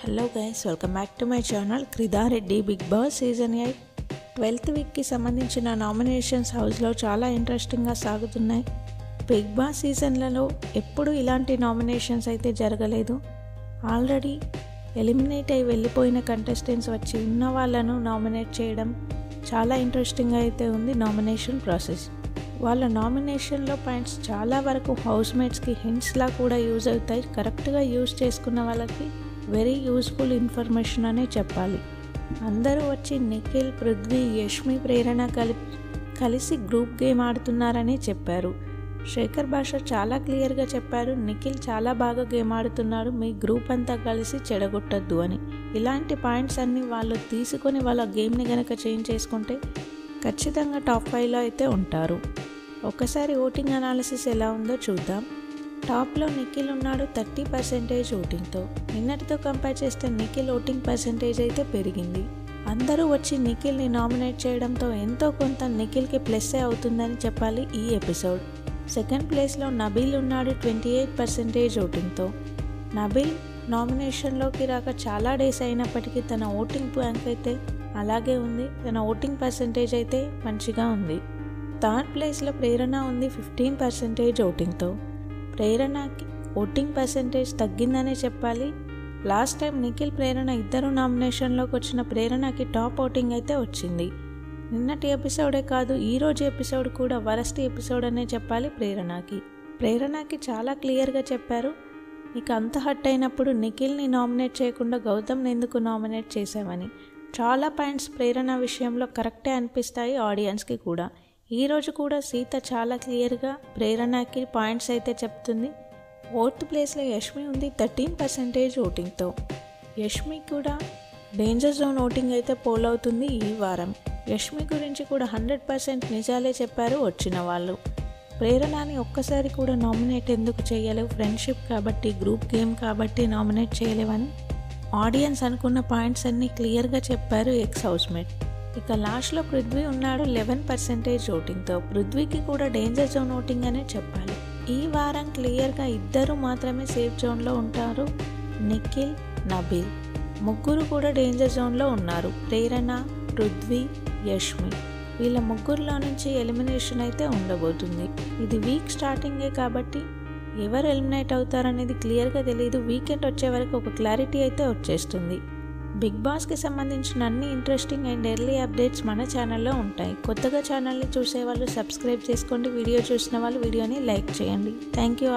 Hello guys, welcome back to my channel. క్రిదారెడ్డి Bigg Boss season 8 12th వీక్కి సంబంధించిన nominations హౌస్లో చాలా ఇంట్రెస్టింగ్గా సాగుతున్నాయి. బిగ్ బాస్ సీజన్లలో ఎప్పుడు ఇలాంటి నామినేషన్స్ అయితే జరగలేదు. ఆల్రెడీ ఎలిమినేట్ అయి వెళ్ళిపోయిన కంటెస్టెంట్స్ వచ్చి ఉన్న వాళ్ళను నామినేట్ చేయడం చాలా ఇంట్రెస్టింగ్గా అయితే ఉంది. నామినేషన్ ప్రాసెస్ వాళ్ళ నామినేషన్లో పాయింట్స్ చాలా వరకు హౌస్మేట్స్కి హింట్స్లా కూడా యూజ్ అవుతాయి. కరెక్ట్గా యూజ్ చేసుకున్న వాళ్ళకి వెరీ యూస్ఫుల్ ఇన్ఫర్మేషన్ అనే చెప్పాలి. అందరూ వచ్చి నిఖిల్, పృథ్వీ, యష్మి, ప్రేరణ కలిసి గ్రూప్ గేమ్ ఆడుతున్నారని చెప్పారు. శేఖర్ భాష చాలా క్లియర్గా చెప్పారు, నిఖిల్ చాలా బాగా గేమ్ ఆడుతున్నాడు, మీ గ్రూప్ అంతా కలిసి చెడగొట్టద్దు అని. ఇలాంటి పాయింట్స్ అన్నీ వాళ్ళు తీసుకొని వాళ్ళ గేమ్ని కనుక చేంజ్ చేసుకుంటే ఖచ్చితంగా టాప్ 5లో అయితే ఉంటారు. ఒకసారి ఓటింగ్ అనాలిసిస్ ఎలా ఉందో చూద్దాం. టాప్లో నిఖిల్ ఉన్నాడు 30% ఓటింగ్తో. నిన్నటితో కంపేర్ చేస్తే నిఖిల్ ఓటింగ్ పర్సెంటేజ్ అయితే పెరిగింది. అందరూ వచ్చి నిఖిల్ని నామినేట్ చేయడంతో ఎంతో కొంత నిఖిల్కి ప్లస్సే అవుతుందని చెప్పాలి ఈ ఎపిసోడ్. సెకండ్ ప్లేస్లో నబీల్ ఉన్నాడు 28% ఓటింగ్తో. నబీల్ నామినేషన్లోకి రాక చాలా డేస్ అయినప్పటికీ తన ఓటింగ్ బ్యాంక్ అయితే అలాగే ఉంది. తన ఓటింగ్ పర్సెంటేజ్ అయితే మంచిగా ఉంది. థర్డ్ ప్లేస్లో ప్రేరణ ఉంది 15% ఓటింగ్తో. ప్రేరణకి ఓటింగ్ పర్సెంటేజ్ తగ్గిందనే చెప్పాలి. లాస్ట్ టైం నిఖిల్, ప్రేరణ ఇద్దరు నామినేషన్లోకి వచ్చిన ప్రేరణకి టాప్ ఓటింగ్ అయితే వచ్చింది. నిన్నటి ఎపిసోడే కాదు, ఈరోజు ఎపిసోడ్ కూడా వరస్ట్ ఎపిసోడ్ అనే చెప్పాలి. ప్రేరణకి చాలా క్లియర్గా చెప్పారు, నీకు అంత హర్ట్ అయినప్పుడు నిఖిల్ని నామినేట్ చేయకుండా గౌతమ్ని ఎందుకు నామినేట్ చేసావని. చాలా పాయింట్స్ ప్రేరణ విషయంలో కరెక్టే అనిపిస్తాయి ఆడియన్స్కి కూడా. ఈరోజు కూడా సీత చాలా క్లియర్గా ప్రేరణకి పాయింట్స్ అయితే చెప్తుంది. ఫోర్త్ ప్లేస్లో యష్మి ఉంది 13% ఓటింగ్తో. యష్మి కూడా డేంజర్ జోన్ ఓటింగ్ అయితే పోల్ అవుతుంది ఈ వారం. యష్మి గురించి కూడా 100% నిజాలే చెప్పారు వచ్చిన వాళ్ళు. ప్రేరణని ఒక్కసారి కూడా నామినేట్ ఎందుకు చేయలేవు, ఫ్రెండ్షిప్ కాబట్టి, గ్రూప్ గేమ్ కాబట్టి నామినేట్ చేయలేవని ఆడియన్స్ అనుకున్న పాయింట్స్ అన్నీ క్లియర్గా చెప్పారు ఎక్స్ హౌస్మేట్. ఇక లాస్ట్లో పృథ్వీ ఉన్నాడు 11% ఓటింగ్తో. పృథ్వీకి కూడా డేంజర్ జోన్ ఓటింగ్ అనే చెప్పాలి. ఈ వారం క్లియర్గా ఇద్దరు మాత్రమే సేఫ్ జోన్లో ఉంటారు, నిఖిల్, నబీల్. ముగ్గురు కూడా డేంజర్ జోన్లో ఉన్నారు, ప్రేరణ, పృథ్వీ, యష్మి. వీళ్ళ ముగ్గురులో నుంచి ఎలిమినేషన్ అయితే ఉండబోతుంది. ఇది వీక్ స్టార్టింగే కాబట్టి ఎవరు ఎలిమినేట్ అవుతారనేది క్లియర్గా తెలియదు. వీకెండ్ వచ్చే వరకు ఒక క్లారిటీ అయితే వచ్చేస్తుంది. బిగ్ బాస్కి సంబంధించిన అన్ని ఇంట్రెస్టింగ్ అండ్ ఎర్లీ అప్డేట్స్ మన ఛానల్లో ఉంటాయి. కొత్తగా ఛానల్ని చూసే వాళ్ళు సబ్స్క్రైబ్ చేసుకోండి. వీడియో చూసిన వాళ్ళు వీడియోని లైక్ చేయండి. Thank you.